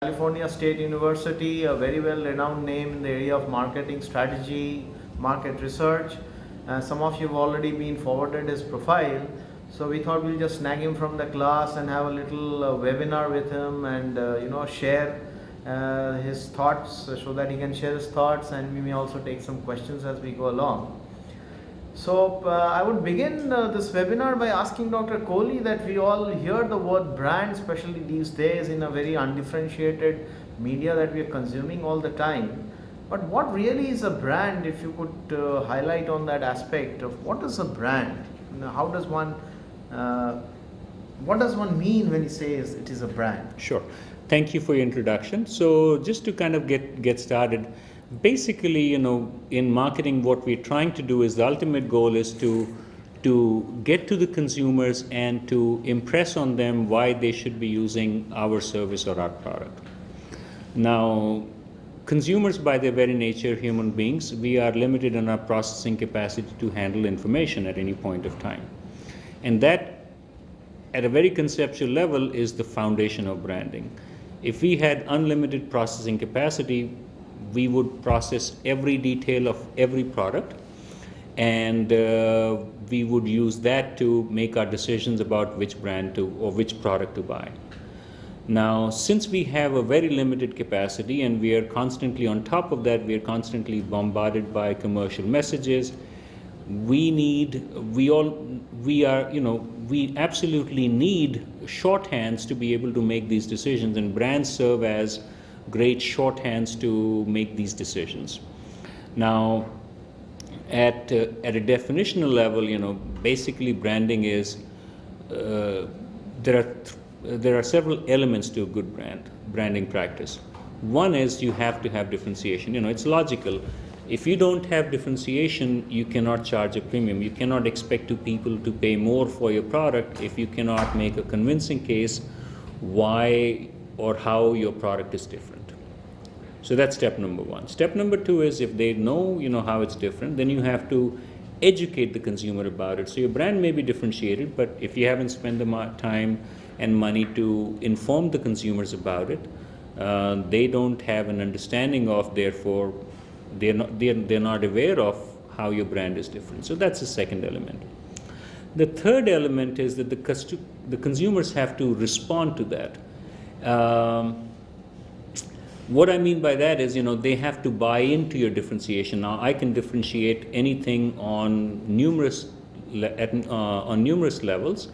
California State University, a very well-renowned name in the area of marketing strategy, market research. Some of you have already been forwarded his profile. So we thought we'll just snag him from the class and have a little webinar with him and share his thoughts so that he can share his thoughts, and we may also take some questions as we go along. So I would begin this webinar by asking Dr. Kohli that we all hear the word brand, especially these days in a very undifferentiated media that we are consuming all the time. But what really is a brand, if you could highlight on that aspect of what is a brand? How does one, what does one mean when he says it is a brand? Sure. Thank you for your introduction. So just to kind of get started, basically, in marketing, what we're trying to do is the ultimate goal is to get to the consumers and to impress on them why they should be using our service or our product. Now, consumers by their very nature, human beings, we are limited in our processing capacity to handle information at any point of time. And that, at a very conceptual level, is the foundation of branding. If we had unlimited processing capacity, we would process every detail of every product, and we would use that to make our decisions about which brand or which product to buy. Now, since we have a very limited capacity and we are constantly on top of that, we are constantly bombarded by commercial messages, we absolutely need shorthands to be able to make these decisions, and brands serve as great shorthands to make these decisions. Now, at a definitional level, basically branding is there are several elements to a good branding practice. One is you have to have differentiation. It's logical. If you don't have differentiation, you cannot charge a premium. You cannot expect people to pay more for your product if you cannot make a convincing case why or how your product is different. So that's step number one. Step number two is if they know how it's different, then you have to educate the consumer about it. So your brand may be differentiated, but if you haven't spent the time and money to inform the consumers about it, they don't have an understanding of, therefore they're not aware of how your brand is different. So that's the second element. The third element is that the consumers have to respond to that. What I mean by that is, they have to buy into your differentiation. Now, I can differentiate anything on numerous levels,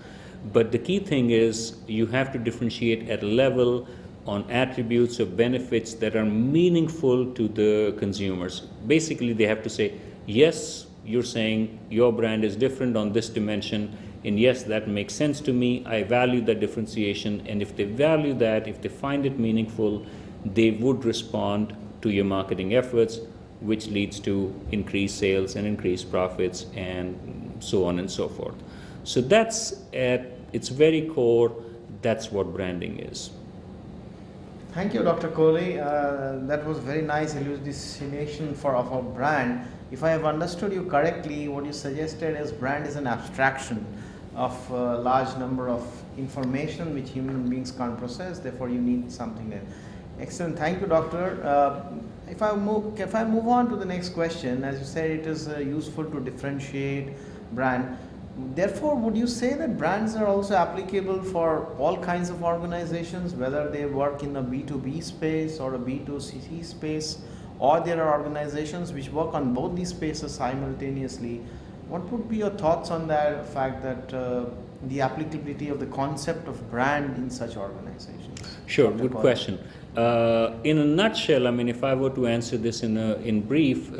but the key thing is you have to differentiate at a level on attributes or benefits that are meaningful to the consumers. Basically, they have to say, yes, you're saying your brand is different on this dimension, and yes, that makes sense to me. I value that differentiation, and if they value that, if they find it meaningful, they would respond to your marketing efforts, which leads to increased sales and increased profits and so on and so forth. So that's at its very core, that's what branding is. Thank you, Dr. Kohli. That was very nice elucidation of a brand. If I have understood you correctly, what you suggested is brand is an abstraction of a large number of information which human beings can't process, therefore you need something there. Excellent, thank you, doctor. If I move on to the next question, as you said, it is useful to differentiate brand. Therefore, would you say that brands are also applicable for all kinds of organizations, whether they work in a B2B space or a B2C space, or there are organizations which work on both these spaces simultaneously? What would be your thoughts on that fact that the applicability of the concept of brand in such organizations? Sure, good question. In a nutshell, if I were to answer this in brief,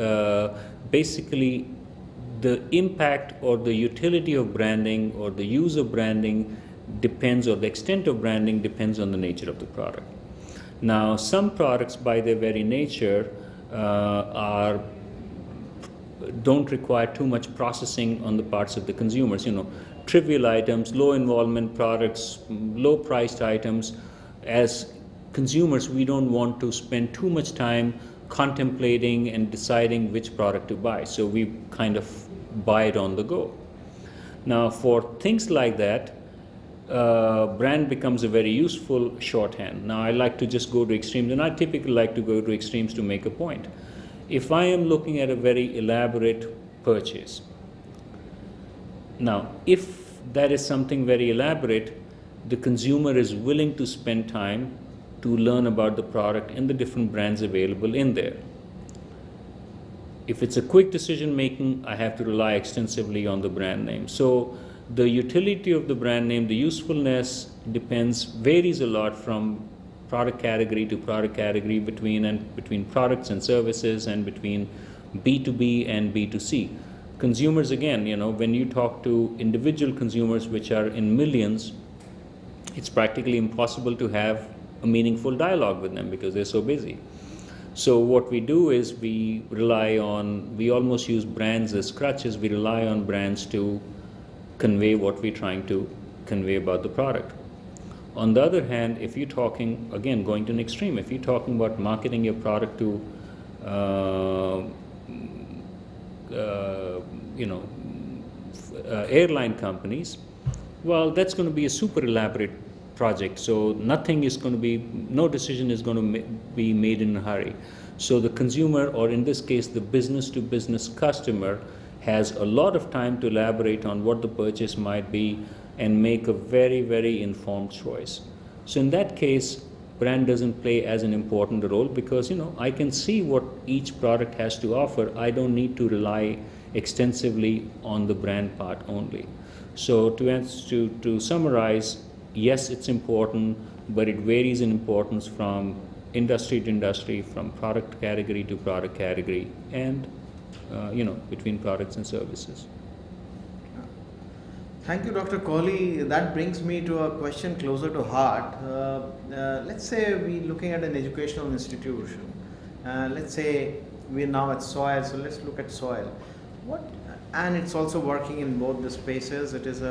basically the impact or the utility of branding or the use of branding depends, or the extent of branding depends on the nature of the product. Now, some products by their very nature don't require too much processing on the parts of the consumers. Trivial items, low involvement products, low priced items. As consumers, we don't want to spend too much time contemplating and deciding which product to buy. So we kind of buy it on the go. Now, for things like that, brand becomes a very useful shorthand. Now, I like to just go to extremes, and I typically like to go to extremes to make a point. If I am looking at a very elaborate purchase, now, if that is something very elaborate, the consumer is willing to spend time to learn about the product and the different brands available in there. If it's a quick decision making, I have to rely extensively on the brand name. So the utility of the brand name, the usefulness varies a lot from product category to product category, between products and services, and between B2B and B2C. Consumers, again, when you talk to individual consumers, which are in millions, it's practically impossible to have a meaningful dialogue with them because they're so busy. So what we do is we almost use brands as crutches. We rely on brands to convey what we're trying to convey about the product. On the other hand, if you're talking, again, going to an extreme, if you're talking about marketing your product to airline companies, well, that's going to be a super elaborate project. So no decision is going to be made in a hurry. So the consumer, or in this case, the business to business customer, has a lot of time to elaborate on what the purchase might be and make a very, very informed choice. So in that case, brand doesn't play as an important role because, I can see what each product has to offer. I don't need to rely extensively on the brand part only. So to summarize, yes, it's important, but it varies in importance from industry to industry, from product category to product category, and between products and services. Thank you, Dr. Kohli. That brings me to a question closer to heart. Let's say we're looking at an educational institution. Let's say we're now at soil, so let's look at soil. And it's also working in both the spaces. It has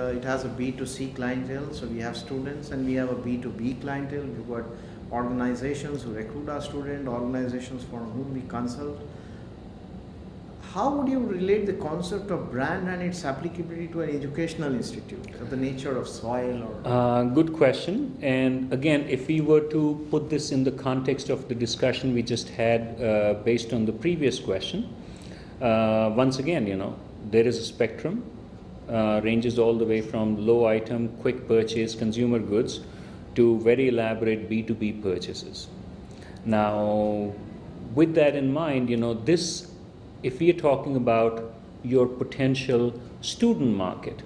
a B2C clientele, so we have students, and we have a B2B clientele. We've got organizations who recruit our students, organizations for whom we consult. How would you relate the concept of brand and its applicability to an educational institute, of the nature of soil? Good question. And again, if we were to put this in the context of the discussion we just had based on the previous question, once again, there is a spectrum, ranges all the way from low item, quick purchase, consumer goods, to very elaborate B2B purchases. Now, with that in mind, if we are talking about your potential student market,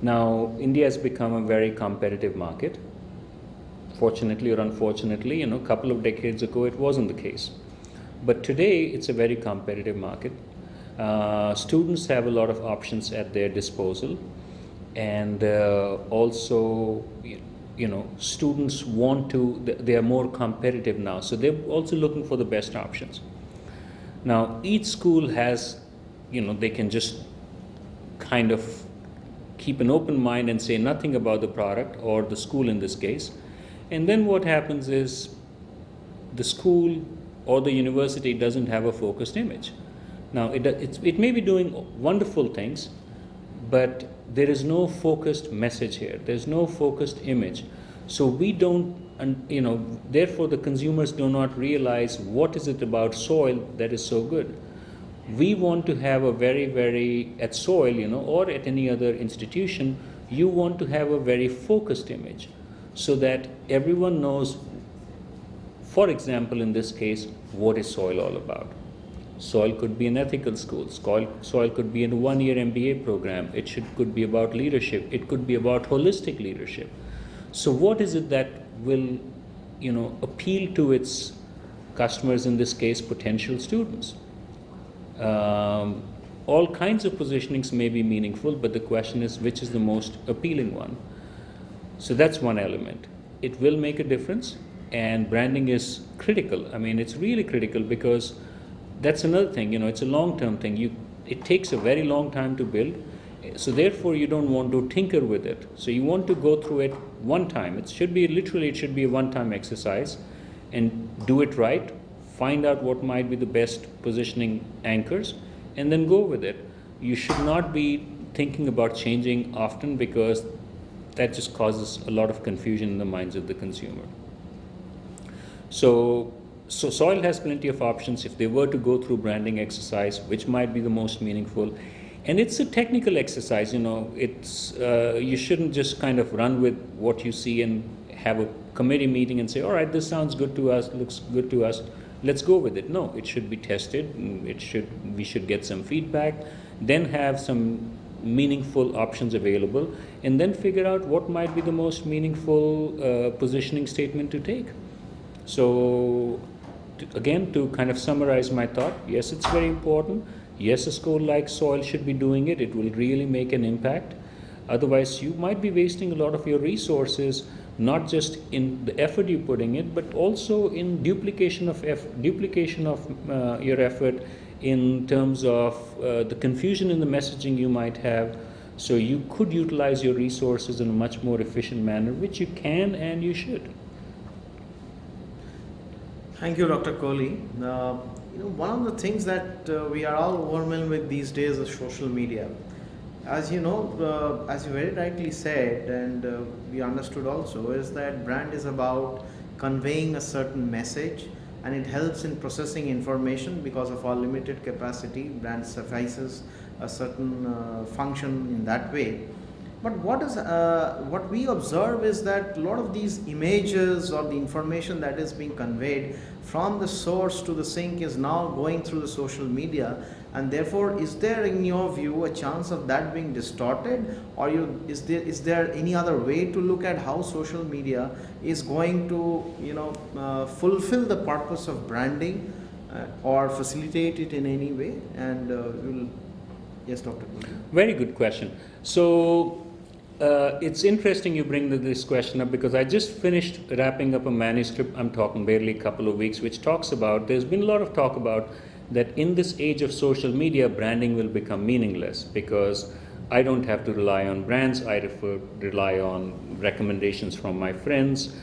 now India has become a very competitive market. Fortunately or unfortunately, a couple of decades ago it wasn't the case. But today it's a very competitive market. Students have a lot of options at their disposal, and also students they are more competitive now, so they're also looking for the best options. Now each school has, they can just kind of keep an open mind and say nothing about the product, or the school in this case, and then what happens is the school or the university doesn't have a focused image. Now it may be doing wonderful things, but there is no focused message here. There's no focused image. So we don't, therefore the consumers do not realize what is it about soil that is so good. We want to have a very, at soil, or at any other institution, you want to have a very focused image so that everyone knows, for example, in this case, what is soil all about. Soil could be an ethical school. Soil could be in a one-year MBA program. It could be about leadership. It could be about holistic leadership. So what is it that will, appeal to its customers, in this case, potential students? All kinds of positionings may be meaningful, but the question is, which is the most appealing one? So that's one element. It will make a difference, and branding is critical. I mean, it's really critical, because that's another thing, it's a long-term thing. It takes a very long time to build, so therefore you don't want to tinker with it. So you want to go through it one time. It should be a one-time exercise, and do it right, find out what might be the best positioning anchors, and then go with it. You should not be thinking about changing often, because that just causes a lot of confusion in the minds of the consumer. So Soil has plenty of options if they were to go through branding exercise, which might be the most meaningful. And it's a technical exercise, it's you shouldn't just kind of run with what you see and have a committee meeting and say, all right, this sounds good to us, looks good to us, let's go with it. No, it should be tested, we should get some feedback, then have some meaningful options available, and then figure out what might be the most meaningful positioning statement to take. So again, to kind of summarize my thought, yes, it's very important. Yes, a school like Soil should be doing it. It will really make an impact. Otherwise, you might be wasting a lot of your resources, not just in the effort you're putting in, but also in duplication of your effort in terms of the confusion in the messaging you might have. So you could utilize your resources in a much more efficient manner, which you can and you should. Thank you, Dr. Kohli. One of the things that we are all overwhelmed with these days is social media. As you know, as you very rightly said, and we understood also, is that brand is about conveying a certain message, and it helps in processing information. Because of our limited capacity, brand suffices a certain function in that way. But what we observe is that a lot of these images or the information that is being conveyed from the source to the sink is now going through the social media, and therefore, is there, in your view, a chance of that being distorted, or is there any other way to look at how social media is going to fulfill the purpose of branding or facilitate it in any way? And yes, Dr. Kohli. Very good question. So it's interesting you bring this question up, because I just finished wrapping up a manuscript, I'm talking barely a couple of weeks, which talks about, there's been a lot of talk about that in this age of social media, branding will become meaningless, because I don't have to rely on brands, I rely on recommendations from my friends.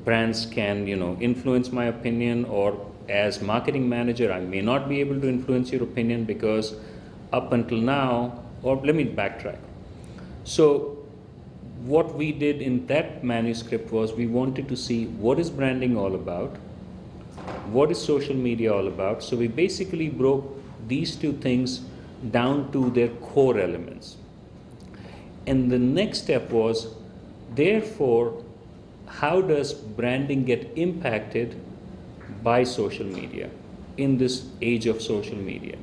Brands can, influence my opinion, or as marketing manager, I may not be able to influence your opinion, because up until now, or let me backtrack. So what we did in that manuscript was we wanted to see what is branding all about, what is social media all about. So we basically broke these two things down to their core elements. And the next step was, therefore, how does branding get impacted by social media in this age of social media?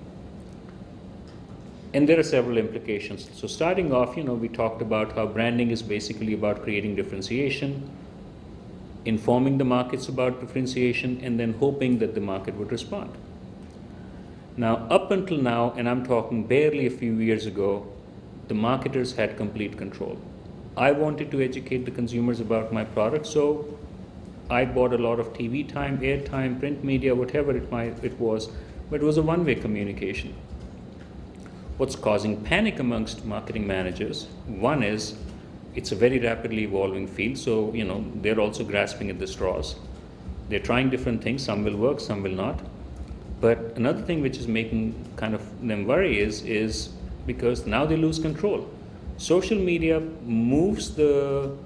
And there are several implications. So starting off, we talked about how branding is basically about creating differentiation, informing the markets about differentiation, and then hoping that the market would respond. Now, up until now, and I'm talking barely a few years ago, the marketers had complete control. I wanted to educate the consumers about my product, so I bought a lot of TV time, airtime, print media, whatever it was, but it was a one-way communication. What's causing panic amongst marketing managers? One is, it's a very rapidly evolving field, so they're also grasping at the straws. They're trying different things, some will work, some will not. But another thing which is making kind of them worry is because now they lose control. Social media moves the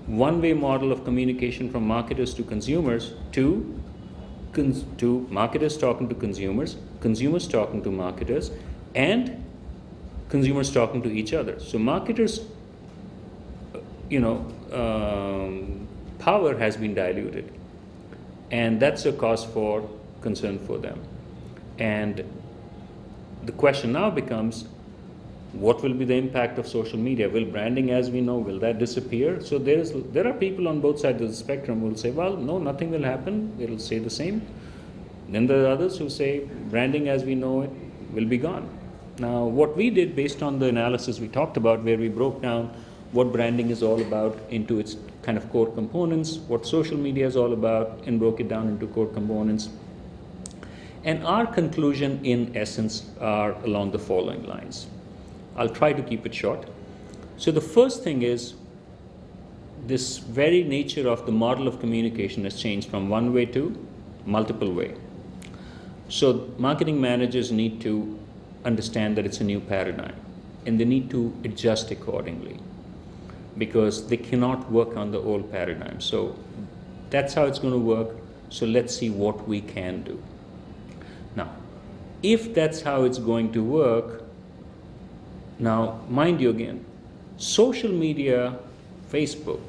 one-way model of communication from marketers to consumers to marketers talking to consumers, consumers talking to marketers, and consumers talking to each other. So marketers, power has been diluted, and that's a cause for concern for them. And the question now becomes, what will be the impact of social media? Will branding as we know, will that disappear? So there are people on both sides of the spectrum who will say, well, no, nothing will happen, it'll stay the same. Then there are others who say branding as we know it will be gone. Now, what we did based on the analysis we talked about, where we broke down what branding is all about into its kind of core components, what social media is all about, and broke it down into core components. And our conclusion, in essence, are along the following lines. I'll try to keep it short. So the first thing is, this very nature of the model of communication has changed from one way to multiple way. So marketing managers need to understand that it's a new paradigm, and they need to adjust accordingly. because they cannot work on the old paradigm. So that's how it's going to work. So let's see what we can do. Now, if that's how it's going to work, now mind you again, social media, Facebook,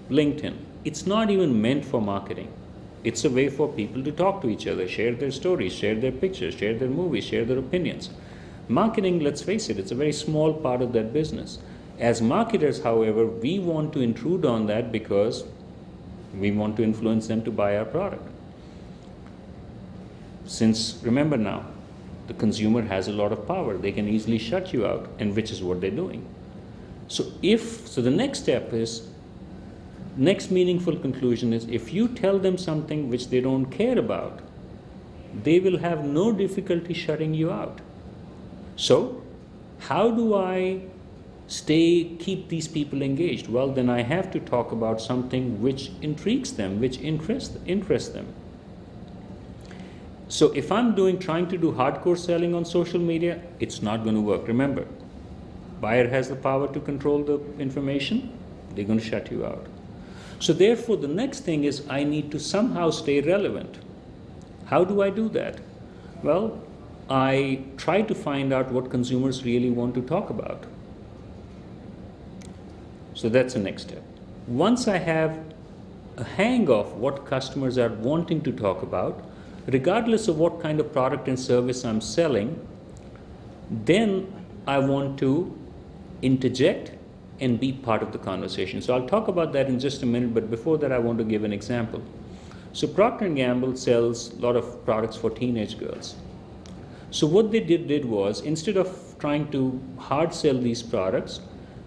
LinkedIn, it's not even meant for marketing. It's a way for people to talk to each other, share their stories, share their pictures, share their movies, share their opinions. Marketing, let's face it, it's a very small part of that business. As marketers, however, we want to intrude on that because we want to influence them to buy our product. Since, remember now, the consumer has a lot of power. They can easily shut you out, and which is what they're doing. So the next step is, next meaningful conclusion is, if you tell them something which they don't care about, they will have no difficulty shutting you out. So how do I keep these people engaged? Well, then I have to talk about something which intrigues them, which interests them. So if I'm trying to do hardcore selling on social media, it's not going to work. Remember, buyer has the power to control the information, they're going to shut you out. So therefore, the next thing is I need to somehow stay relevant. How do I do that? Well, I try to find out what consumers really want to talk about. So that's the next step. Once I have a hang of what customers are wanting to talk about, regardless of what kind of product and service I'm selling, then I want to interject and be part of the conversation. So I'll talk about that in just a minute, but before that I want to give an example. So Procter & Gamble sells a lot of products for teenage girls. So what they did was, instead of trying to hard sell these products,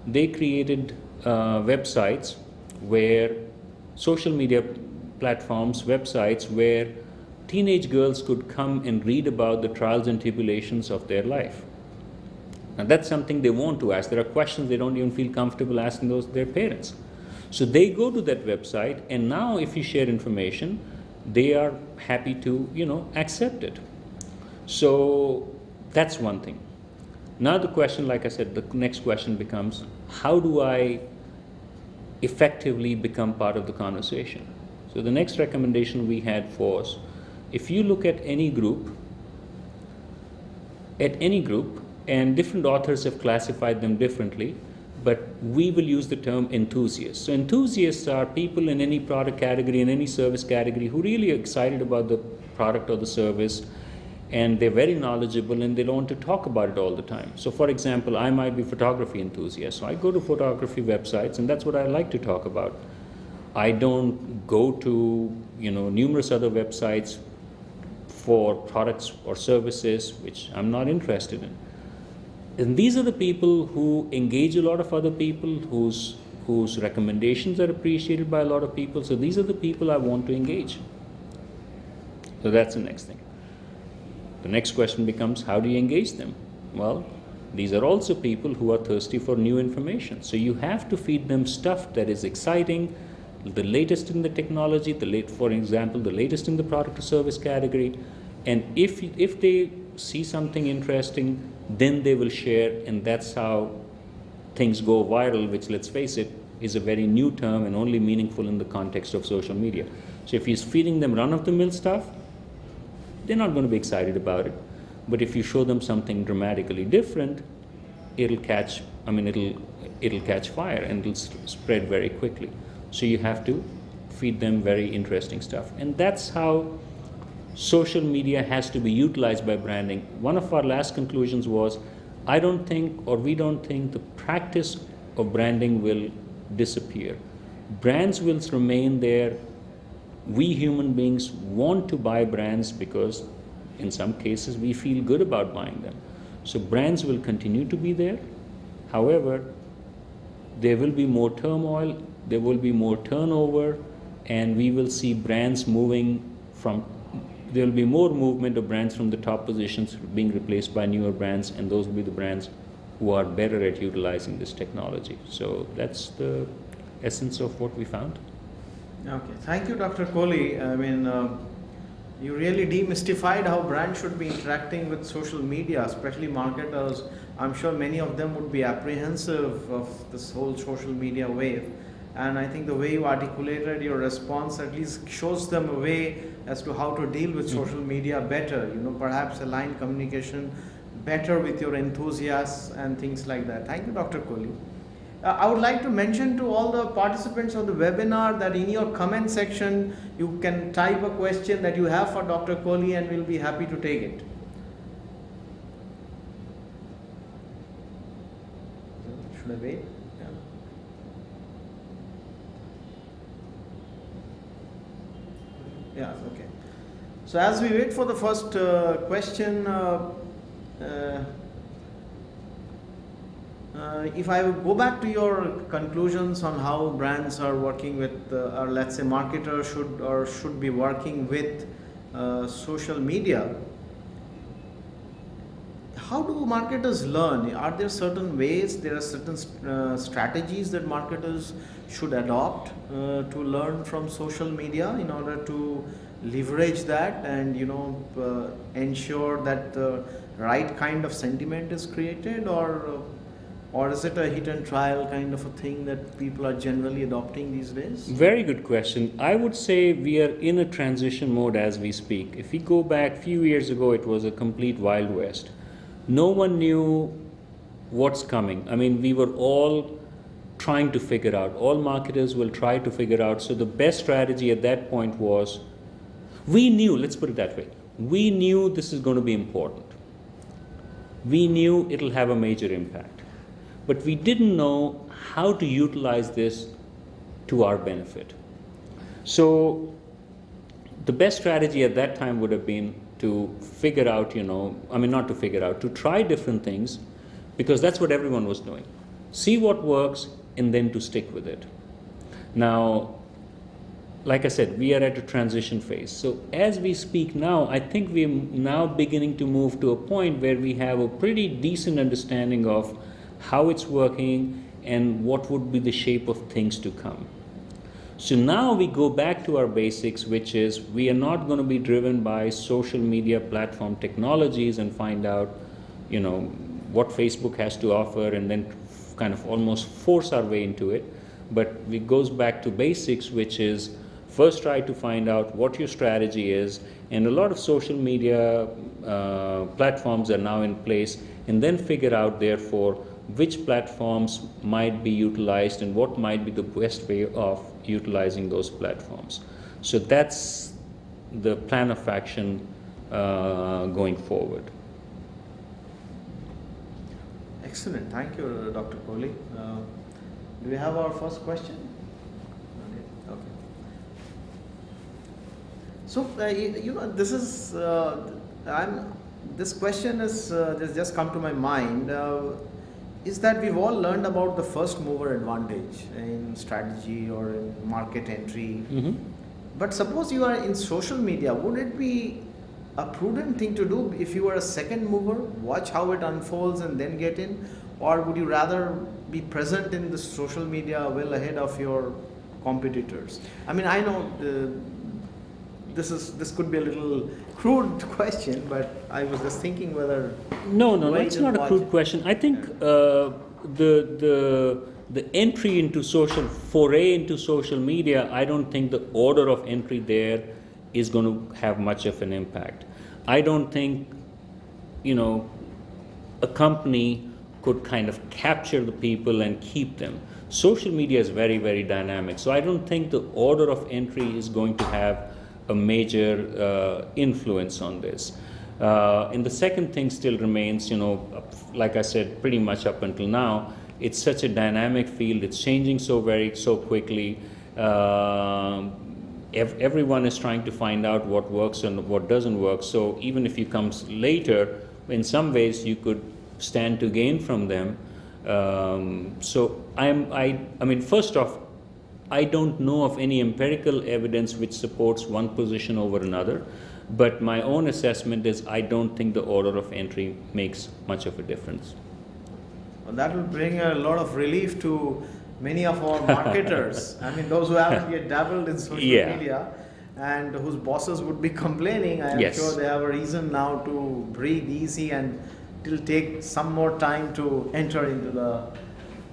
they created websites where social media platforms, websites where teenage girls could come and read about the trials and tribulations of their life. Now that's something they want to ask. There are questions they don't even feel comfortable asking their parents. So they go to that website, and now if you share information, they are happy to, accept it. So that's one thing. Now the question, like I said, the next question becomes, how do I effectively become part of the conversation? So the next recommendation we had was, if you look at any group, and different authors have classified them differently, but we will use the term enthusiasts. So enthusiasts are people in any product category, in any service category, who really are excited about the product or the service, and they're very knowledgeable and they don't want to talk about it all the time. So for example, I might be a photography enthusiast, so I go to photography websites and that's what I like to talk about. I don't go to numerous other websites for products or services which I'm not interested in. And these are the people who engage a lot of other people, whose recommendations are appreciated by a lot of people. So these are the people I want to engage. So that's the next thing. The next question becomes, how do you engage them? Well, these are also people who are thirsty for new information. So you have to feed them stuff that is exciting, the latest in the technology, for example, the latest in the product or service category. And if they see something interesting, then they will share, and that's how things go viral, which, let's face it, is a very new term and only meaningful in the context of social media. So if he's feeding them run-of-the-mill stuff, they're not going to be excited about it. But if you show them something dramatically different, it'll catch fire and it'll spread very quickly. So you have to feed them very interesting stuff. And that's how social media has to be utilized by branding. One of our last conclusions was, we don't think the practice of branding will disappear. Brands will remain there. We human beings want to buy brands because in some cases we feel good about buying them. So brands will continue to be there. However, there will be more turmoil, there will be more turnover, and we will see brands there will be more movement of brands from the top positions being replaced by newer brands, and those will be the brands who are better at utilizing this technology. So that's the essence of what we found. Okay, thank you, Dr. Kohli. You really demystified how brands should be interacting with social media, especially marketers. I'm sure many of them would be apprehensive of this whole social media wave. And I think the way you articulated your response at least shows them a way as to how to deal with social media better, perhaps align communication better with your enthusiasts and things like that. Thank you, Dr. Kohli. I would like to mention to all the participants of the webinar that in your comment section, you can type a question that you have for Dr. Kohli and we'll be happy to take it. Should I wait? Yeah, okay. So as we wait for the first question, if I go back to your conclusions on how brands are working with, or let's say marketers should be working with social media, how do marketers learn? Are there certain ways, there are certain strategies that marketers should adopt to learn from social media in order to leverage that and ensure that the right kind of sentiment is created, or is it a hit and trial kind of a thing that people are generally adopting these days? Very good question. I would say we are in a transition mode as we speak. If we go back a few years ago, it was a complete Wild West. No one knew what's coming. I mean, we were all trying to figure out. All marketers will try to figure out. So the best strategy at that point was, we knew, let's put it that way, we knew this is going to be important. We knew it'll have a major impact. But we didn't know how to utilize this to our benefit. So the best strategy at that time would have been to figure out, to try different things, because that's what everyone was doing. See what works and then to stick with it. Now, like I said, we are at a transition phase. So as we speak now, I think we're now beginning to move to a point where we have a pretty decent understanding of how it's working and what would be the shape of things to come. So now we go back to our basics, which is we are not going to be driven by social media platform technologies and find out, what Facebook has to offer and then kind of almost force our way into it. But it goes back to basics, which is first try to find out what your strategy is, and a lot of social media platforms are now in place, and then figure out therefore which platforms might be utilized and what might be the best way of utilizing those platforms. So that's the plan of action going forward. Excellent. Thank you, Dr. Kohli. Do we have our first question? Okay. So, this is, this question has just come to my mind. Is that we've all learned about the first mover advantage in strategy or in market entry. Mm-hmm. But suppose you are in social media, would it be a prudent thing to do if you were a second mover, watch how it unfolds and then get in? Or would you rather be present in the social media well ahead of your competitors? I mean, I know this could be a little crude question, but I was just thinking whether... No, it's not a crude question. I think the entry into foray into social media, I don't think the order of entry there is going to have much of an impact. I don't think, a company could kind of capture the people and keep them. Social media is very, very dynamic. So I don't think the order of entry is going to have a major influence on this. And the second thing still remains, like I said, pretty much up until now, it's such a dynamic field. It's changing so quickly. Everyone is trying to find out what works and what doesn't work. So even if you come later, in some ways you could stand to gain from them. So I mean, first off, I don't know of any empirical evidence which supports one position over another, but my own assessment is I don't think the order of entry makes much of a difference. Well, that will bring a lot of relief to many of our marketers. I mean, those who haven't yet dabbled in social media. and whose bosses would be complaining, I am Yes. sure they have a reason now to breathe easy and it'll take some more time to enter into the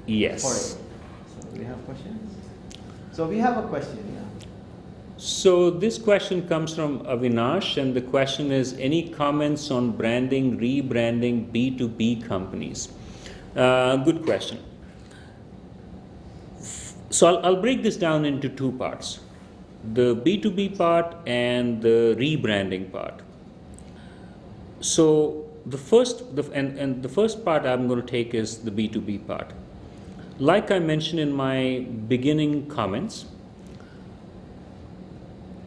Yes. foray. So we have questions? So we have a question, yeah. So this question comes from Avinash, and the question is, any comments on branding, rebranding B2B companies? Good question. So I'll break this down into two parts, the B2B part and the rebranding part. So the first part I'm going to take is the B2B part. Like I mentioned in my beginning comments,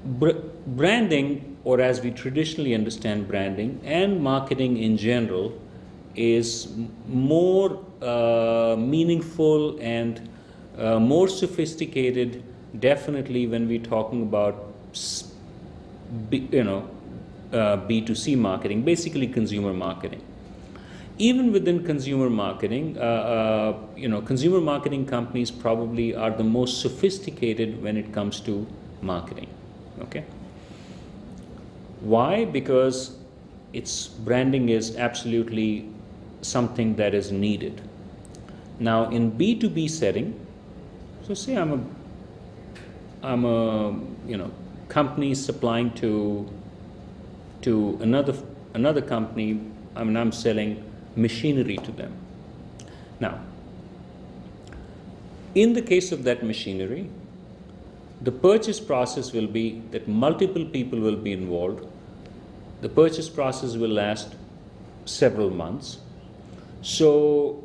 branding, or as we traditionally understand branding, and marketing in general is more meaningful and more sophisticated, definitely when we're talking about B2C marketing, basically consumer marketing. Even within consumer marketing, consumer marketing companies probably are the most sophisticated when it comes to marketing. Okay. Why? Because its branding is absolutely something that is needed. Now, in B2B setting, so say I'm a company supplying to another company. I mean, I'm selling machinery to them. Now, in the case of that machinery, the purchase process will be that multiple people will be involved. The purchase process will last several months. So,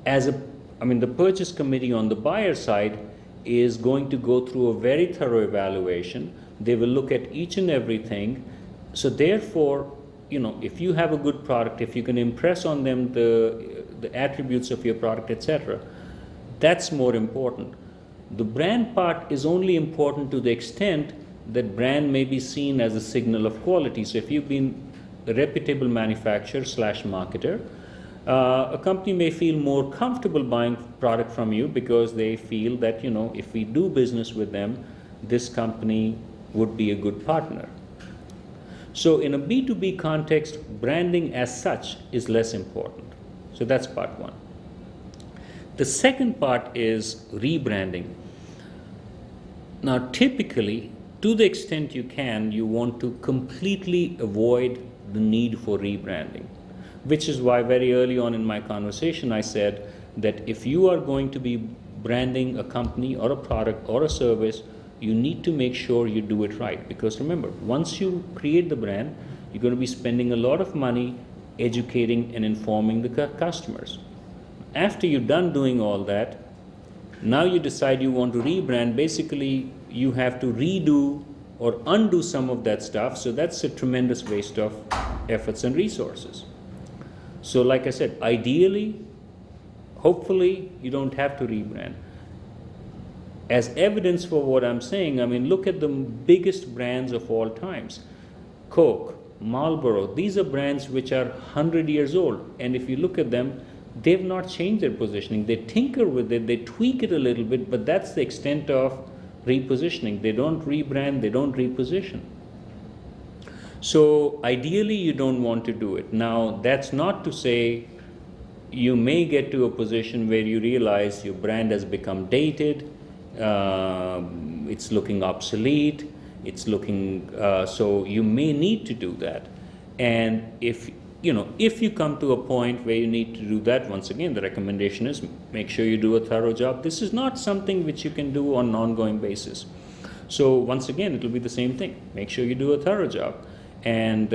the purchase committee on the buyer side is going to go through a very thorough evaluation. They will look at each and everything. So therefore, if you have a good product, if you can impress on them the attributes of your product, etc., that's more important. The brand part is only important to the extent that brand may be seen as a signal of quality. So if you've been a reputable manufacturer / marketer, a company may feel more comfortable buying product from you because they feel that, if we do business with them, this company would be a good partner. So in a B2B context, branding as such is less important. So that's part one. The second part is rebranding. Now, typically, to the extent you can, you want to completely avoid the need for rebranding, which is why very early on in my conversation I said that if you are going to be branding a company or a product or a service, you need to make sure you do it right. Because remember, once you create the brand, you're going to be spending a lot of money educating and informing the customers. After you're done doing all that, now you decide you want to rebrand. Basically, you have to redo or undo some of that stuff. So that's a tremendous waste of efforts and resources. So like I said, ideally, hopefully, you don't have to rebrand. As evidence for what I'm saying, look at the biggest brands of all times. Coke, Marlboro, these are brands which are 100 years old. And if you look at them, they've not changed their positioning. They tinker with it, they tweak it a little bit, but that's the extent of repositioning. They don't rebrand, they don't reposition. So ideally, you don't want to do it. Now, that's not to say you may get to a position where you realize your brand has become dated, it's looking obsolete, it's looking, so you may need to do that. And if you come to a point where you need to do that, once again, the recommendation is make sure you do a thorough job. This is not something which you can do on an ongoing basis. So once again, it will be the same thing. Make sure you do a thorough job. And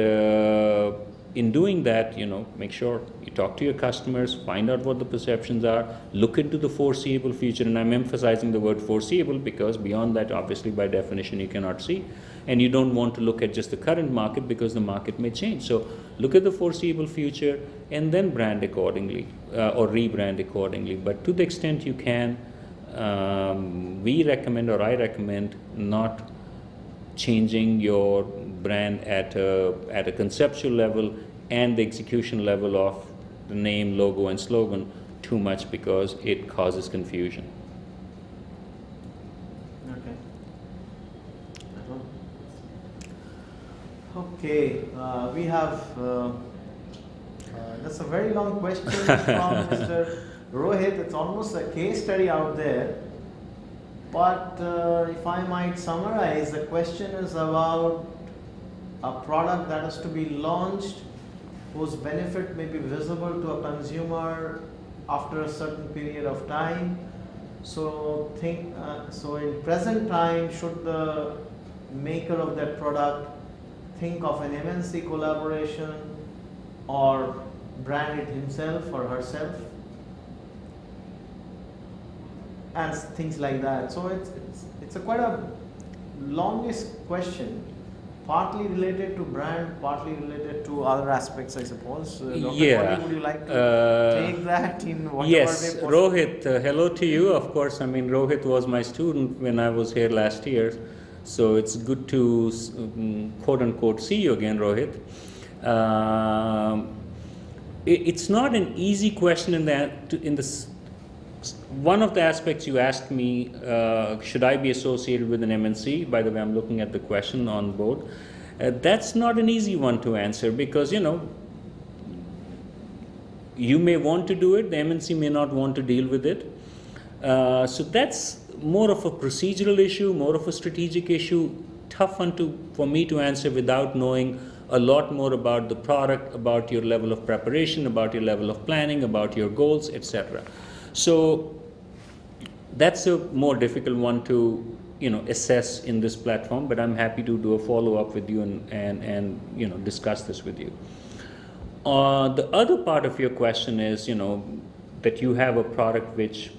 in doing that, make sure you talk to your customers, find out what the perceptions are, look into the foreseeable future. And I'm emphasizing the word foreseeable because beyond that, obviously, by definition, you cannot see. And you don't want to look at just the current market because the market may change. So look at the foreseeable future and then brand accordingly or rebrand accordingly. But to the extent you can, we recommend, or I recommend, not changing your brand at a conceptual level and the execution level of the name, logo, and slogan too much because it causes confusion. Okay. Okay, we have, that's a very long question from Mr. Rohit. It's almost a case study out there. But if I might summarize, the question is about a product that is to be launched whose benefit may be visible to a consumer after a certain period of time. So so in present time, should the maker of that product think of an MNC collaboration or brand it himself or herself? And things like that. So it's a quite a longish question, partly related to brand, partly related to other aspects, I suppose. Dr. Kohli, would you like to take that in whatever yes, way possible? Rohit, hello to you. Of course, I mean, Rohit was my student when I was here last year. So it's good to, quote unquote, see you again, Rohit. It's not an easy question one of the aspects you asked me, should I be associated with an MNC? By the way, I'm looking at the question on board. That's not an easy one to answer because, you may want to do it, the MNC may not want to deal with it. So that's more of a procedural issue, more of a strategic issue, tough one for me to answer without knowing a lot more about the product, about your level of preparation, about your level of planning, about your goals, etc. So that's a more difficult one to assess in this platform, but I'm happy to do a follow-up with you and discuss this with you. The other part of your question is that you have a product which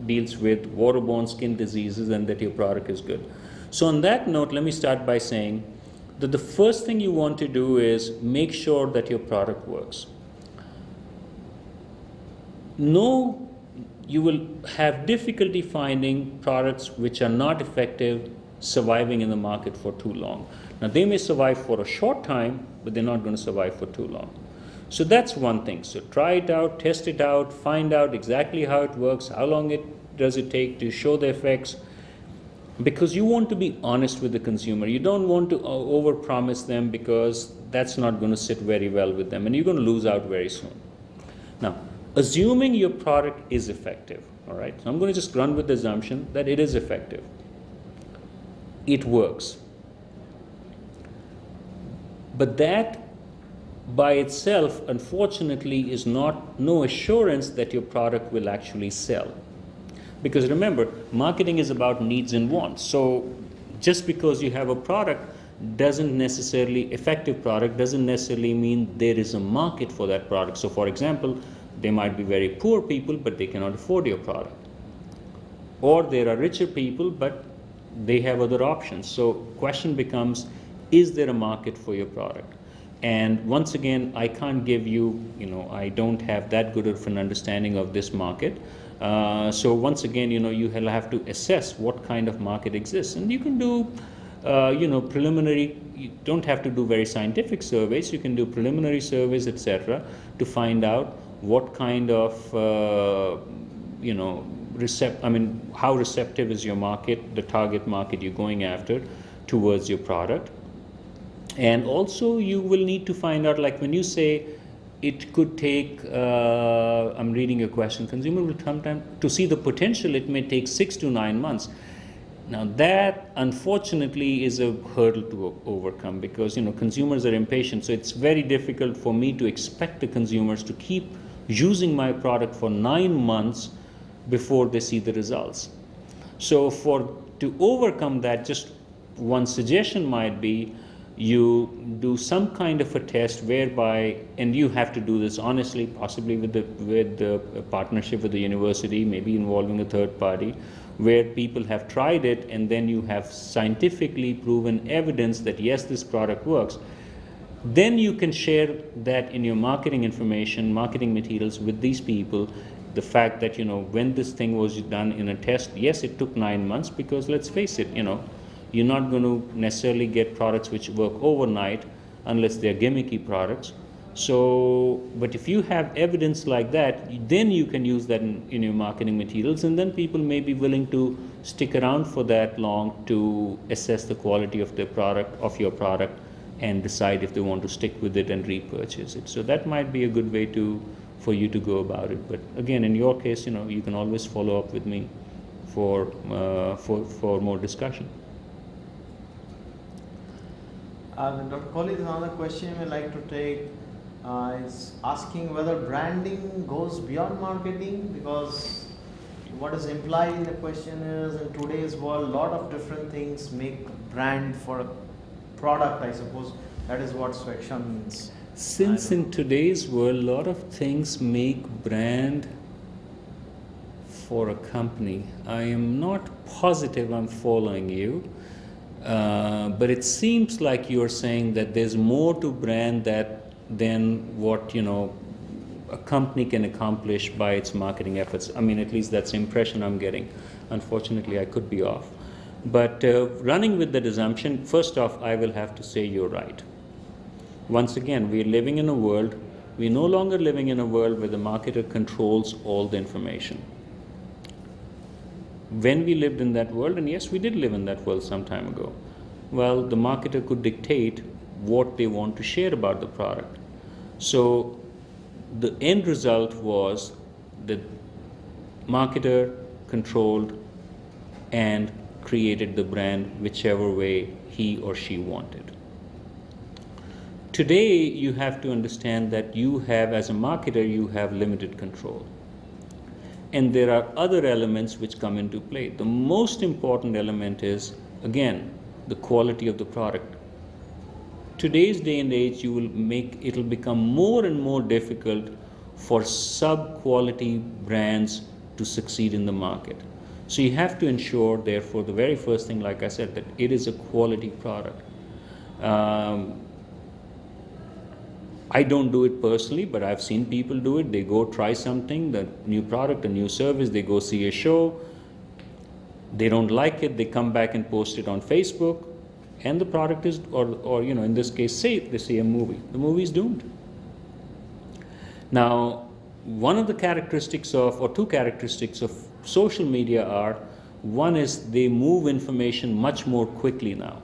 deals with waterborne skin diseases and that your product is good. So on that note, let me start by saying that the first thing you want to do is make sure that your product works. You will have difficulty finding products which are not effective surviving in the market for too long. Now they may survive for a short time, but they're not going to survive for too long. So that's one thing. So try it out, test it out, find out exactly how it works, how long does it take to show the effects, because you want to be honest with the consumer. You don't want to overpromise them because that's not going to sit very well with them and you're going to lose out very soon. Now, assuming your product is effective, all right, so I'm going to just run with the assumption that it is effective. It works. But that by itself, unfortunately, is no assurance that your product will actually sell. Because remember, marketing is about needs and wants. So just because you have a product effective product doesn't necessarily mean there is a market for that product. So for example, they might be very poor people, but they cannot afford your product. Or there are richer people, but they have other options. So question becomes, is there a market for your product? And once again, I can't give you, I don't have that good of an understanding of this market. So once again, you have to assess what kind of market exists. And you can do, preliminary, you don't have to do very scientific surveys. You can do preliminary surveys, etc., to find out what kind of, how receptive is your market, the target market you're going after towards your product. And also you will need to find out, like when you say it could take, I'm reading your question, consumer will sometime, to see the potential, it may take 6 to 9 months. Now that unfortunately is a hurdle to overcome because consumers are impatient. So it's very difficult for me to expect the consumers to keep using my product for 9 months before they see the results. So to overcome that, just one suggestion might be you do some kind of a test whereby, and you have to do this honestly, possibly with the partnership with the university, maybe involving a third party, where people have tried it and then you have scientifically proven evidence that yes, this product works. Then you can share that in your marketing information, marketing materials with these people, the fact that when this thing was done in a test, yes, it took 9 months, because let's face it, you're not going to necessarily get products which work overnight unless they're gimmicky products. So, but if you have evidence like that, then you can use that in your marketing materials, and then people may be willing to stick around for that long to assess the quality of their product, of your product, and decide if they want to stick with it and repurchase it. So that might be a good way for you to go about it. But again, in your case, you can always follow up with me for more discussion. Dr. Kohli, there's another question we'd like to take. Is asking whether branding goes beyond marketing, because what is implied in the question is, in today's world, a lot of different things make brand for a product, I suppose. That is what Swaksha means. Since in today's world, a lot of things make brand for a company, I am not positive I'm following you, but it seems like you're saying that there's more to brand than what a company can accomplish by its marketing efforts. I mean, at least that's the impression I'm getting. Unfortunately, I could be off. But running with that assumption, first off, I will have to say you're right. Once again, we're no longer living in a world where the marketer controls all the information. When we lived in that world, and yes, we did live in that world some time ago, well, the marketer could dictate what they want to share about the product. So the end result was the marketer controlled and created the brand whichever way he or she wanted. Today, you have to understand that you have, as a marketer, you have limited control. And there are other elements which come into play. The most important element is, again, the quality of the product. Today's day and age, it'll become more and more difficult for sub-quality brands to succeed in the market. So you have to ensure, therefore, the very first thing, like I said, that it is a quality product. I don't do it personally, but I've seen people do it. They go try something, the new product, a new service, they go see a show, they don't like it, they come back and post it on Facebook, and the product is, or in this case, they say a movie. The movie is doomed. Now, one of the characteristics two characteristics of social media are, one is they move information much more quickly now.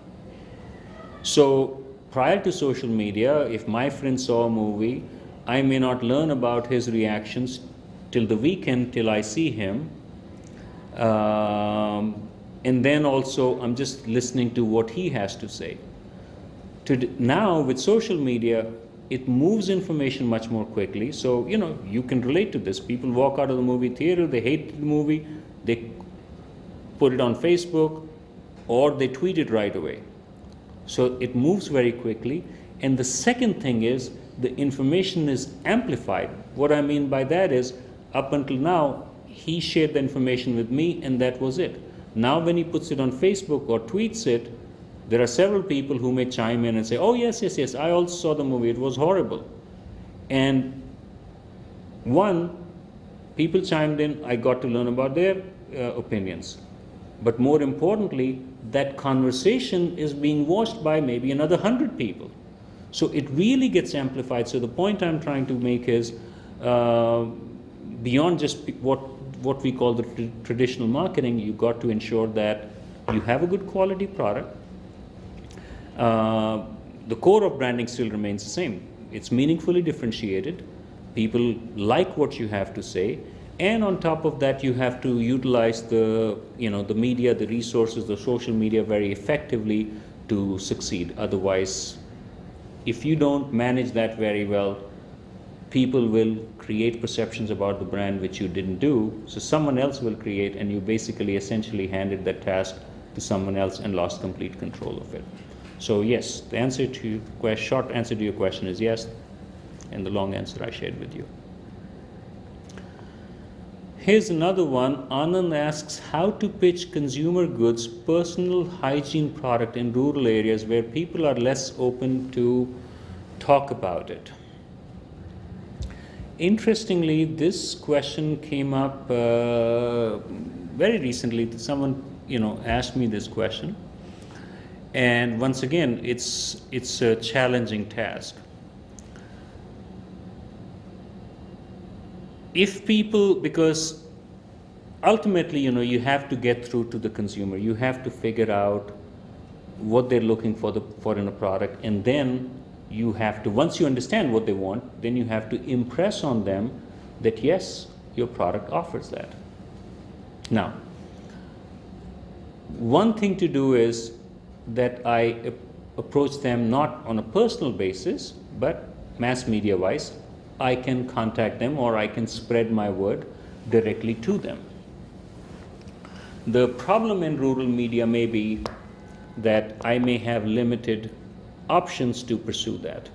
So prior to social media, if my friend saw a movie, I may not learn about his reactions till the weekend, till I see him. And then also I'm just listening to what he has to say. Now with social media, it moves information much more quickly. So, you can relate to this. People walk out of the movie theater, they hate the movie, they put it on Facebook, or they tweet it right away. So it moves very quickly. And the second thing is, the information is amplified. What I mean by that is, up until now, he shared the information with me and that was it. Now when he puts it on Facebook or tweets it, there are several people who may chime in and say, oh yes, I also saw the movie, it was horrible. And people chimed in, I got to learn about their opinions. But more importantly, that conversation is being watched by maybe another 100 people. So it really gets amplified. So the point I'm trying to make is, beyond just what we call the traditional marketing, you've got to ensure that you have a good quality product. The core of branding still remains the same. It's meaningfully differentiated. People like what you have to say. And on top of that, you have to utilize the media, the resources, the social media very effectively to succeed. Otherwise, if you don't manage that very well, people will create perceptions about the brand which you didn't do. So someone else will create, and you basically essentially handed that task to someone else and lost complete control of it. So yes, the short answer to your question is yes, and the long answer I shared with you. Here's another one. Anand asks, how to pitch consumer goods, personal hygiene product in rural areas where people are less open to talk about it. Interestingly, this question came up very recently. Someone asked me this question, and once again, it's a challenging task. if people, because ultimately, you have to get through to the consumer. You have to figure out what they're looking for in a product, and then you have to, once you understand what they want, then you have to impress on them that yes, your product offers that. Now, one thing to do is that I approach them not on a personal basis, but mass media wise. I can contact them, or I can spread my word directly to them. The problem in rural media may be that I may have limited options to pursue that.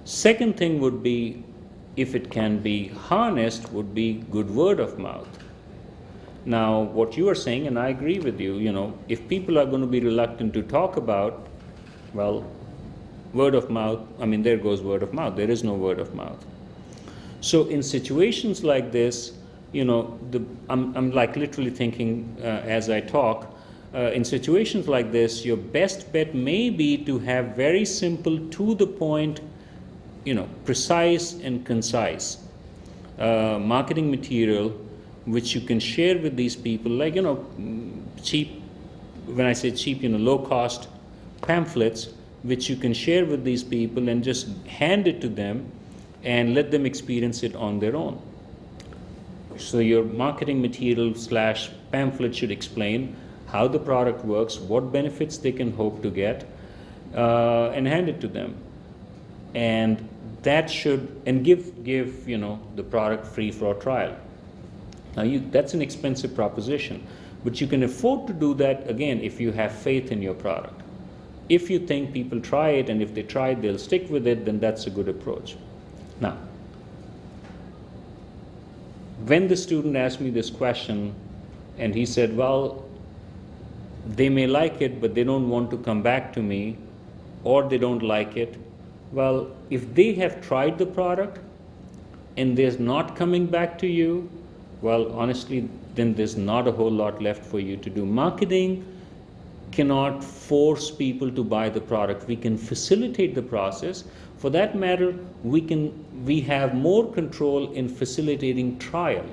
Second thing would be, if it can be harnessed, would be good word of mouth. Now, what you are saying, and I agree with you, if people are going to be reluctant to talk about, well, word of mouth, there goes word of mouth. There is no word of mouth. So in situations like this, I'm like literally thinking as I talk, in situations like this, your best bet may be to have very simple, to the point, precise and concise marketing material, which you can share with these people, like, cheap, when I say cheap, low cost pamphlets, which you can share with these people and just hand it to them and let them experience it on their own. So your marketing material / pamphlet should explain how the product works, what benefits they can hope to get, and hand it to them. And that should, and give the product free for a trial. Now that's an expensive proposition, but you can afford to do that, again, if you have faith in your product. If you think people try it, and if they try it, they'll stick with it, then that's a good approach. Now, when the student asked me this question, and he said, well, they may like it, but they don't want to come back to me, or they don't like it. Well, if they have tried the product and they're not coming back to you, well, honestly, then there's not a whole lot left for you to do. Marketing cannot force people to buy the product. We can facilitate the process. For that matter, we have more control in facilitating trial,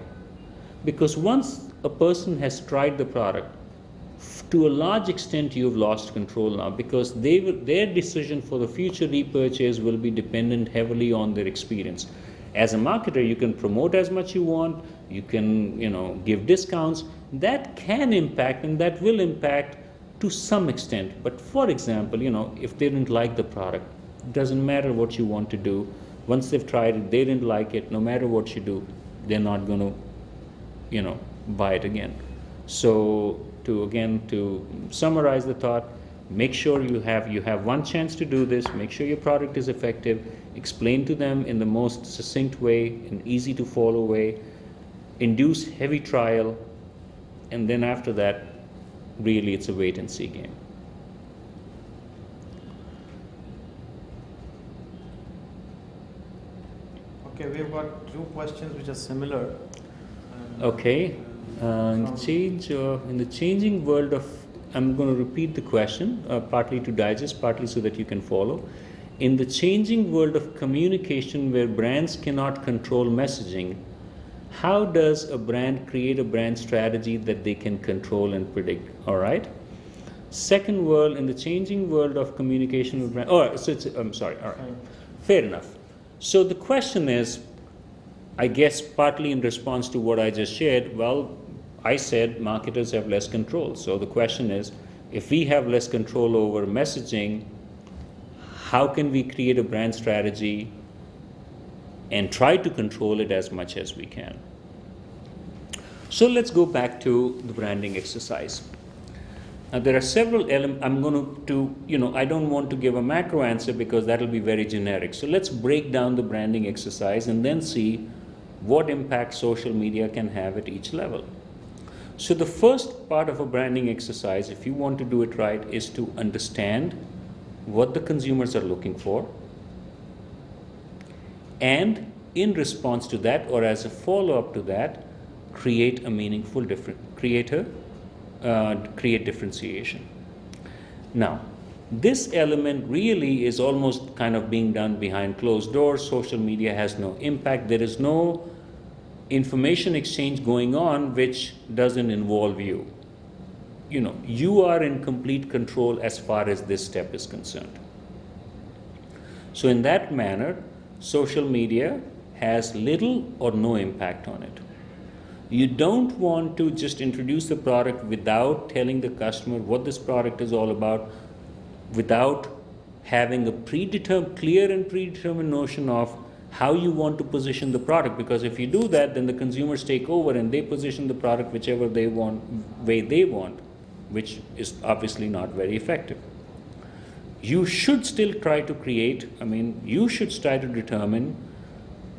because once a person has tried the product, to a large extent you've lost control now, because their decision for the future repurchase will be dependent heavily on their experience. As a marketer, you can promote as much you want, you can give discounts. That can impact, and that will impact to some extent. But for example, if they didn't like the product, it doesn't matter what you want to do. Once they've tried it, they didn't like it, no matter what you do, they're not going to buy it again. So to summarize the thought, make sure you have one chance to do this. Make sure your product is effective. Explain to them in the most succinct way, an easy to follow way. Induce heavy trial, and then after that, really it's a wait and see game. Okay, we've got two questions which are similar. Okay. In the changing world of, I'm going to repeat the question, partly to digest, partly so that you can follow. In the changing world of communication, where brands cannot control messaging, how does a brand create a brand strategy that they can control and predict? All right. Second world, in the changing world of communication with brands. I'm sorry. All right. Fair enough. So the question is, I guess partly in response to what I just shared, well, I said marketers have less control. So the question is, if we have less control over messaging, how can we create a brand strategy and try to control it as much as we can? So let's go back to the branding exercise. Now there are several elements. I'm going to, I don't want to give a macro answer because that'll be very generic. So let's break down the branding exercise and then see what impact social media can have at each level. So the first part of a branding exercise, if you want to do it right, is to understand what the consumers are looking for, and in response to that, or as a follow-up to that, create a meaningful create differentiation. Now, This element really is almost kind of being done behind closed doors. Social media has no impact. There is no information exchange going on which doesn't involve you. You know, you are in complete control as far as this step is concerned. So in that manner, social media has little or no impact on it. You don't want to just introduce the product without telling the customer what this product is all about, without having a clear and predetermined notion of how you want to position the product, because if you do that, then the consumers take over and they position the product whichever way they want, which is obviously not very effective. You should still try to you should try to determine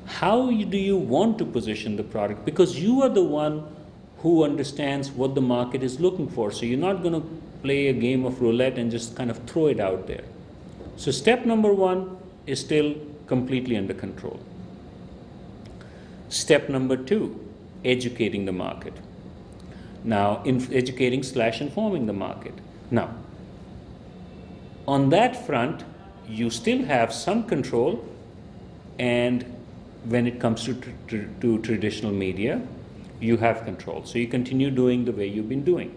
how do you want to position the product, because you are the one who understands what the market is looking for. So you're not going to play a game of roulette and just kind of throw it out there. So step number 1 is still completely under control. Step number 2, educating the market. Now, educating/informing the market. Now, on that front, you still have some control, and when it comes to traditional media, you have control. So you continue doing the way you've been doing.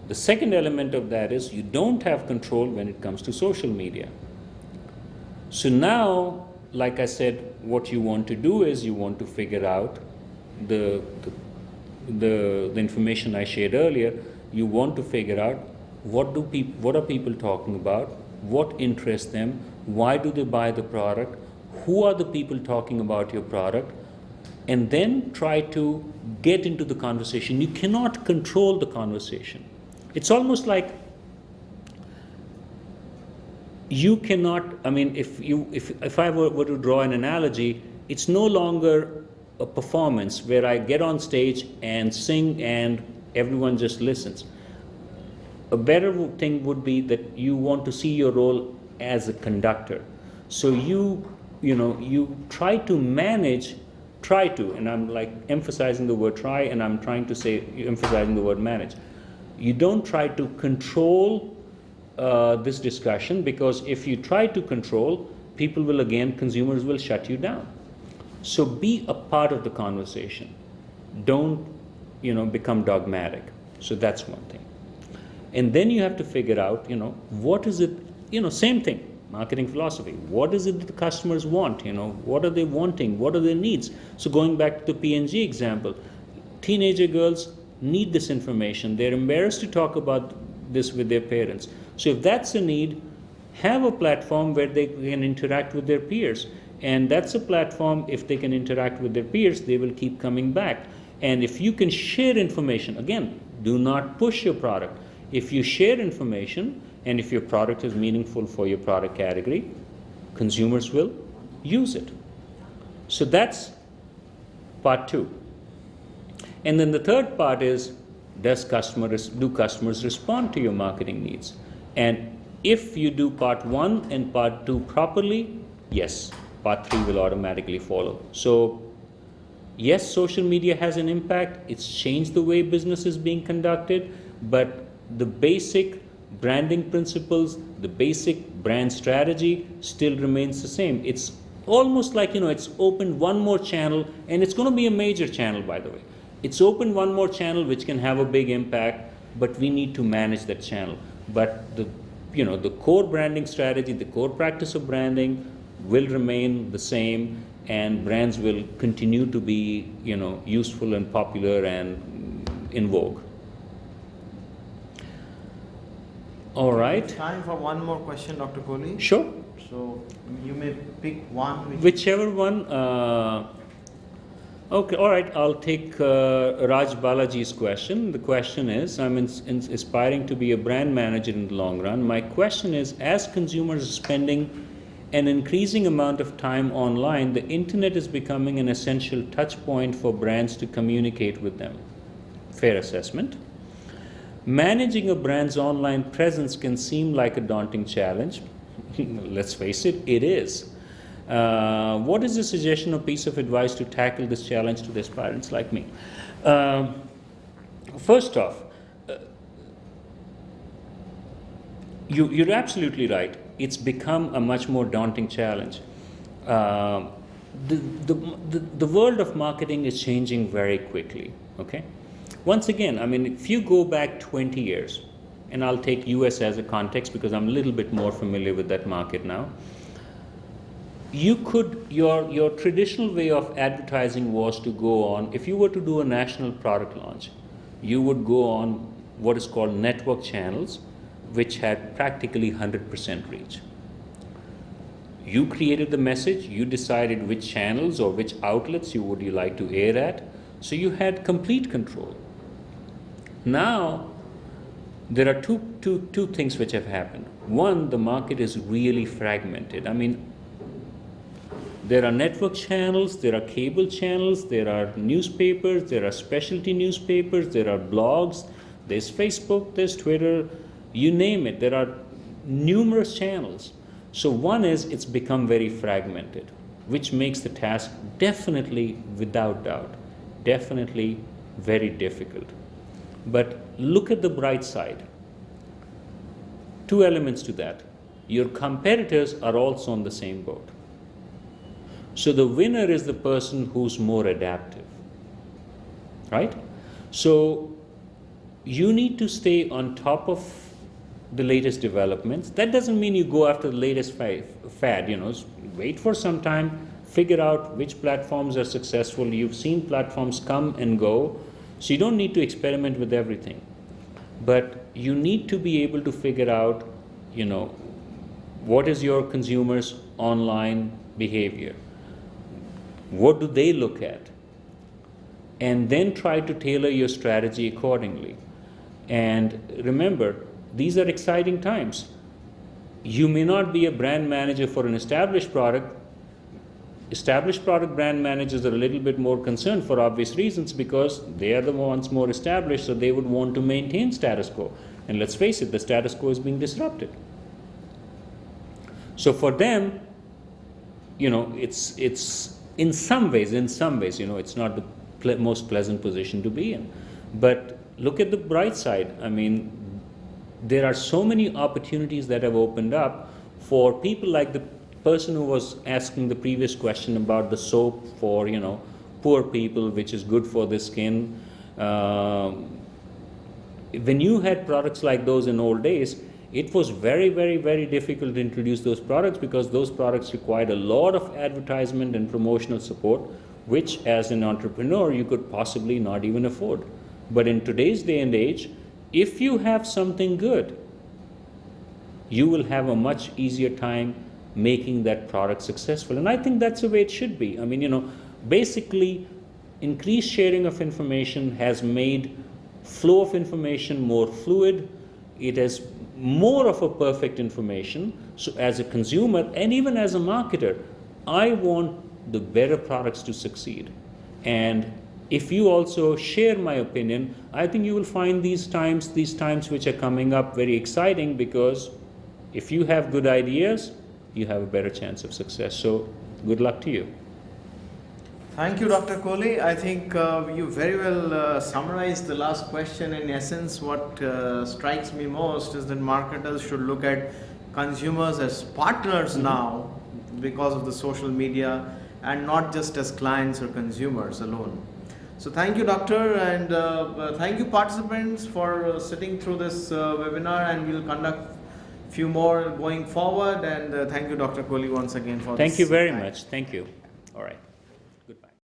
The second element of that is you don't have control when it comes to social media. So now, like I said, what you want to do is you want to figure out the information I shared earlier. You want to figure out what are people talking about, what interests them, why do they buy the product, who are the people talking about your product, and then try to get into the conversation. You cannot control the conversation. It's almost like you cannot, if I were to draw an analogy, it's no longer a performance where I get on stage and sing and everyone just listens. A better thing would be that you want to see your role as a conductor. So you try to manage, and I'm like emphasizing the word try, and I'm trying to say, emphasizing the word manage. You don't try to control this discussion, because if you try to control, consumers will shut you down. So be a part of the conversation. Don't, become dogmatic. So that's one thing. And then you have to figure out, what is it, same thing, marketing philosophy. What is it that the customers want? What are they wanting? What are their needs? So going back to the P&G example, teenager girls need this information. They're embarrassed to talk about this with their parents. So if that's a need, have a platform where they can interact with their peers. And that's a platform, if they can interact with their peers, they will keep coming back. And if you can share information, again, do not push your product. If you share information, and if your product is meaningful for your product category, consumers will use it. So that's part 2. And then the third part is, do customers respond to your marketing needs? And if you do part 1 and part 2 properly, yes, part 3 will automatically follow. So yes, social media has an impact. It's changed the way business is being conducted, but the basic branding principles, the basic brand strategy still remains the same. It's almost like, it's opened one more channel, and it's going to be a major channel, by the way. It's opened one more channel which can have a big impact, but we need to manage that channel. But the core branding strategy, the core practice of branding will remain the same, and brands will continue to be, useful and popular and in vogue. All right. Time for one more question, Dr. Kohli. Sure. So you may pick one. Whichever one. Okay, all right. I'll take Raj Balaji's question. The question is, I'm aspiring to be a brand manager in the long run. My question is, as consumers are spending an increasing amount of time online, the internet is becoming an essential touch point for brands to communicate with them. Fair assessment. Managing a brand's online presence can seem like a daunting challenge. Let's face it, it is. What is a suggestion or piece of advice to tackle this challenge to the aspirants like me? First off, You're absolutely right. It's become a much more daunting challenge. Uh, the world of marketing is changing very quickly. Okay, once again, I mean, if you go back 20 years, and I'll take US as a context because I'm a little bit more familiar with that market now. Your traditional way of advertising was to go on, if you were to do a national product launch, you would go on what is called network channels, which had practically 100% reach. You created the message, you decided which channels or which outlets you like to air at, so you had complete control. Now, there are two things which have happened. One, the market is really fragmented. I mean, there are network channels, there are cable channels, there are newspapers, there are specialty newspapers, there are blogs, there's Facebook, there's Twitter, you name it. There are numerous channels. So one is it's become very fragmented, which makes the task definitely, without doubt, definitely very difficult. But look at the bright side. Two elements to that. Your competitors are also on the same boat. So the winner is the person who's more adaptive, right? So you need to stay on top of the latest developments. That doesn't mean you go after the latest fad, wait for some time, figure out which platforms are successful. You've seen platforms come and go, so you don't need to experiment with everything. But you need to be able to figure out, what is your consumers' online behavior? What do they look at? And then try to tailor your strategy accordingly. And remember, these are exciting times. You may not be a brand manager for an established product. Established product brand managers are a little bit more concerned for obvious reasons because they are the ones more established, so they would want to maintain status quo. And let's face it, the status quo is being disrupted. So for them, it's in some ways, it's not the most pleasant position to be in. But look at the bright side. I mean, there are so many opportunities that have opened up for people like the person who was asking the previous question about the soap for, poor people, which is good for the skin. When you had products like those in old days, it was very, very, very difficult to introduce those products because those products required a lot of advertisement and promotional support, which as an entrepreneur you could possibly not even afford. But in today's day and age, if you have something good, you will have a much easier time making that product successful. And I think that's the way it should be. I mean, basically, increased sharing of information has made flow of information more fluid. It has more of a perfect information. So as a consumer and even as a marketer, I want the better products to succeed. And if you also share my opinion, I think you will find these times which are coming up very exciting, because if you have good ideas, you have a better chance of success. So good luck to you. Thank you, Dr. Kohli. I think you very well summarized the last question. In essence, what strikes me most is that marketers should look at consumers as partners now because of the social media, and not just as clients or consumers alone. So thank you, Doctor, and thank you, participants, for sitting through this webinar, and we'll conduct few more going forward. And thank you, Dr. Kohli, once again for this. Thank you very much. Thank you. All right.